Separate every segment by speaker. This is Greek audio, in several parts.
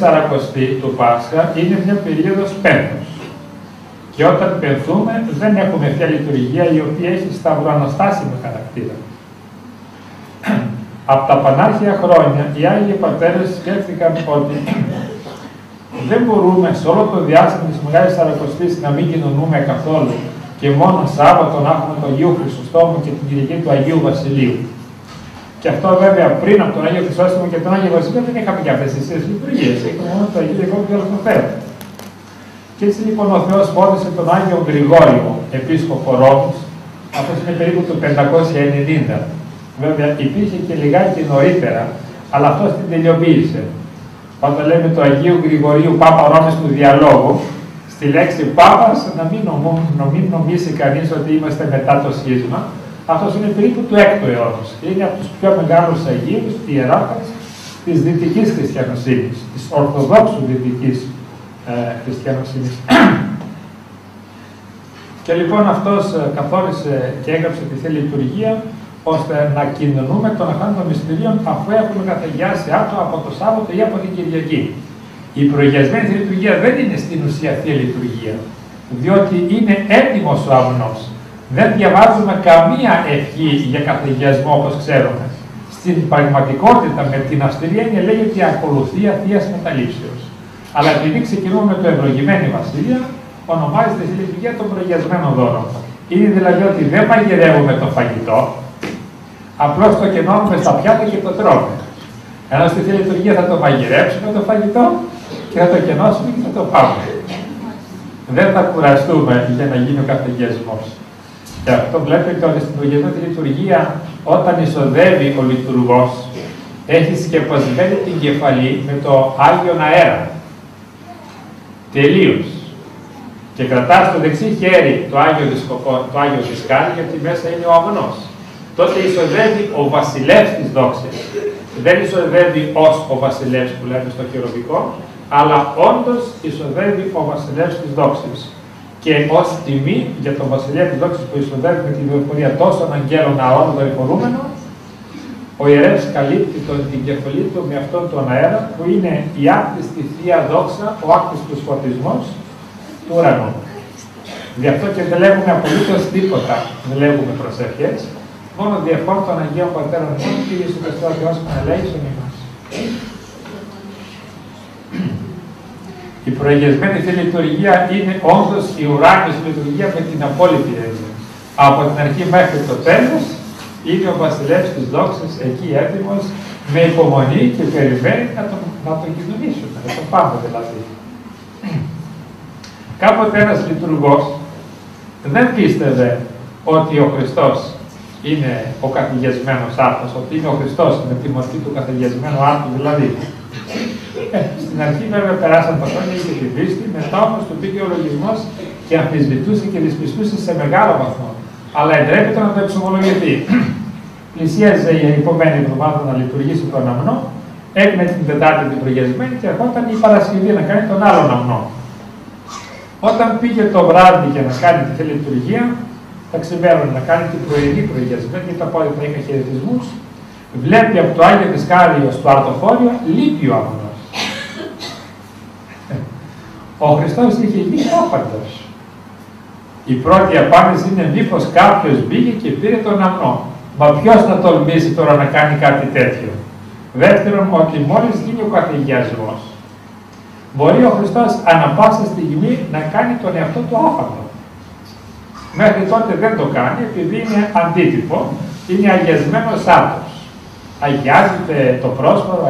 Speaker 1: Σαρακοστή του Πάσχα είναι μια περίοδος πένθους. Και όταν πενθούμε δεν έχουμε πια λειτουργία η οποία έχει σταυροαναστάσιμο χαρακτήρα. Από τα πανάρχια χρόνια οι Άγιοι Πατέρες σκέφτηκαν ότι δεν μπορούμε σε όλο το διάστημα της Μεγάλης Σαρακοστής να μην κοινωνούμε καθόλου και μόνο Σάββατο να έχουμε τον Αγίου Χρυσοστόμου και την Κυριακή του Αγίου Βασιλείου. Και αυτό βέβαια πριν από τον Άγιο Χρυσόστομο και τον Άγιο Βασιλείο δεν είχαμε και αυτές τις λειτουργίες. Είχαμε μόνο το Αγίο Γεγόνο και όλο το Θεό. Και έτσι λοιπόν ο Θεός φώτισε τον Άγιο Γρηγόριο, επίσκοπο Ρώμης, αυτός είναι περίπου του 590. Βέβαια υπήρχε και λιγάκι νωρίτερα, αλλά αυτός την τελειοποίησε. Όταν λέμε το Αγίου Γρηγορίου Πάπα Ρώμης του Διαλόγου, στη λέξη Πάπας να μην νομίσει κανείς ότι είμαστε μετά το σχίσμα. Αυτός είναι περίπου του 6ου αιώνα. Είναι από τους πιο μεγάλους Αγίους, ιεράρχες της δυτικής χριστιανοσύνης, της Ορθοδόξου δυτικής χριστιανοσύνης. Και λοιπόν αυτός καθόρισε και έγραψε τη Θεία Λειτουργία ώστε να κοινωνούμε τον Αφάνη των Μυστηρίων αφού έχουμε καθαγιάσει άτομα από το Σάββατο ή από την Κυριακή. Η προηγιασμένη Θεία Λειτουργία δεν είναι στην ουσία Θεία Λειτουργία, διότι είναι έτοιμος ο αμνός. Δεν διαβάζουμε καμία ευχή για καθαγιασμό όπως ξέρουμε. Στην πραγματικότητα με την αυστηρή έννοια λέγεται η ακολουθία Θείας Μεταλήψεως. Αλλά επειδή ξεκινούμε με το ευλογημένη Βασίλεια, ονομάζεται η λειτουργία των προηγιασμένων δώρων. Είναι δηλαδή ότι δεν μαγειρεύουμε το φαγητό, απλώς το κενώνουμε στα πιάτα και το τρώμε. Ενώ στη Θεία Λειτουργία θα το μαγειρέψουμε το φαγητό και θα το κενώσουμε και θα το πάμε. Δεν θα κουραστούμε για να γίνει ο καθαγιασμός. Και αυτό βλέπετε ότι στην προηγιασμένη λειτουργία, όταν εισοδεύει ο λειτουργός, έχει σκεπασμένη την κεφαλή με το Άγιον Αέρα. Τελείως. Και κρατά στο δεξί χέρι το Άγιο Δισκάλι, γιατί μέσα είναι ο αμνός. Τότε εισοδεύει ο βασιλεύς της δόξης. Δεν εισοδεύει ως ο βασιλεύς που λέμε στο χειροβικό, αλλά όντως εισοδεύει ο βασιλεύς της δόξης. Και ως τιμή για τον βασιλέα της δόξης που εισοδεύει με τη δορυφορία τόσων αγγέλων αών δορυφορούμενο, ο ιερεύς καλύπτει την κεφαλή του με αυτόν τον αέρα που είναι η άκτιστη Θεία Δόξα, ο άκτιστος φωτισμός του ουρανού. Γι' αυτό και δεν λέγουμε απολύτως τίποτα, δεν λέγουμε προσευχές, μόνο διευχών των Αγίων Πατέρων ημών, Κύριε Ιησού Χριστό Θεός Πανελέησον ημάς. Η προηγιασμένη Θεία Λειτουργία είναι όντως η ουράνιος λειτουργία με την απόλυτη έννοια. Από την αρχή μέχρι το τέλος είναι ο βασιλεύς της δόξης εκεί έτοιμος με υπομονή και περιμένει να τον κοινωνήσουμε, να τον πάμε δηλαδή. Κάποτε ένας λειτουργός δεν πίστευε ότι ο Χριστός είναι ο καθηγιασμένος άρθος, ότι είναι ο Χριστός με τη μορφή του καθηγιασμένου άρθου δηλαδή. Στην αρχή βέβαια περάσαν τα χρόνια και την πίστη, μετά όμως του πήγε ο λογισμός και αμφισβητούσε και δυσπιστούσε σε μεγάλο βαθμό. Αλλά εντρέπεται να το εξομολογηθεί. Πλησίαζε η επόμενη εβδομάδα να λειτουργήσει τον αμνό, έκανε την Τετάρτη την προηγιασμένη και ερχόταν η Παρασκευή να κάνει τον άλλον αμνό. Όταν πήγε το βράδυ για να κάνει τη Θεία Λειτουργία, θα ξημέρωνε να κάνει την πρωινή προηγιασμένη, γιατί τα απόγευμα είχα χαιρετισμούς, βλέπει από το Άγιο Δισκάριο στο Αρτοφόριο, λείπει ο αμνός. Ο Χριστός είχε γίνει άφαντος. Η πρώτη απάντηση είναι μήπως κάποιος μπήκε και πήρε τον αμνό. Μα ποιος να τολμήσει τώρα να κάνει κάτι τέτοιο. Δεύτερον, ότι μόλις γίνει ο καθηγιασμός, μπορεί ο Χριστός ανά πάσα στιγμή να κάνει τον εαυτό του άφαντο. Μέχρι τότε δεν το κάνει, επειδή είναι αντίτυπο, είναι αγιασμένος άρτος. Αγιάζεται το πρόσφορο,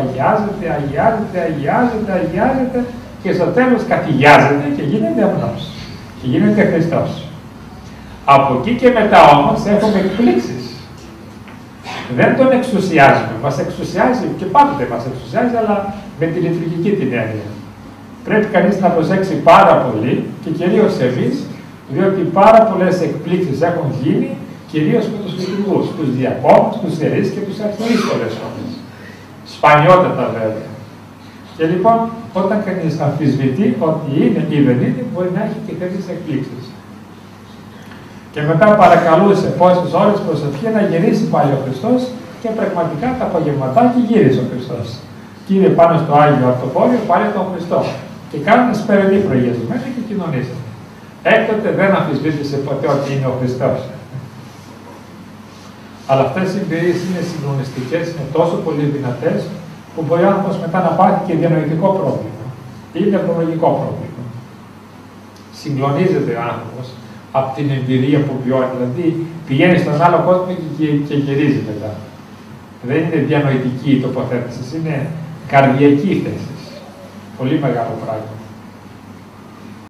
Speaker 1: αγιάζεται και στο τέλος καθηγιάζεται και γίνεται αμνός. Και γίνεται Χριστός. Από εκεί και μετά όμως έχουμε εκπλήξεις. Δεν τον εξουσιάζουμε. Μας εξουσιάζει και πάντοτε μας εξουσιάζει, αλλά με τη λειτουργική την έννοια. Πρέπει κανείς να προσέξει πάρα πολύ και κυρίως εμείς, διότι πάρα πολλές εκπλήξεις έχουν γίνει, κυρίως με τους λειτουργούς, τους διακόνους, τους ιερείς και τους αρχιερείς πολλές φορές. Σπανιότατα βέβαια. Και λοιπόν, όταν κανείς αμφισβητεί ότι είναι ή δεν είναι, μπορεί να έχει και τέτοιες εκπλήξεις. Και μετά παρακαλούσε πόσες ώρες προσευχή να γυρίσει πάλι ο Χριστός και πραγματικά τα απογευματάκι γύρισε ο Χριστός. Κύριε πάνω στο Άγιο Αυτοφόριο, πάρε τον Χριστό. Και κάνουν σπερενή προγιασμένη και κοινωνήσατε. Έκτοτε δεν αμφισβήτησε ποτέ ότι είναι ο Χριστός. Αλλά αυτές οι εμπειρίες είναι συγκλονιστικές, είναι τόσο πολύ δυνατές, που μπορεί ο άνθρωπος μετά να πάθει και διανοητικό πρόβλημα ή νευρολογικό πρόβλημα. Συγκλονίζεται ο άνθρωπος από την εμπειρία που βιώνει, δηλαδή πηγαίνει στον άλλο κόσμο και γυρίζει μετά. Δεν είναι διανοητική η τοποθέτηση, είναι καρδιακή θέση. Πολύ μεγάλο πράγμα.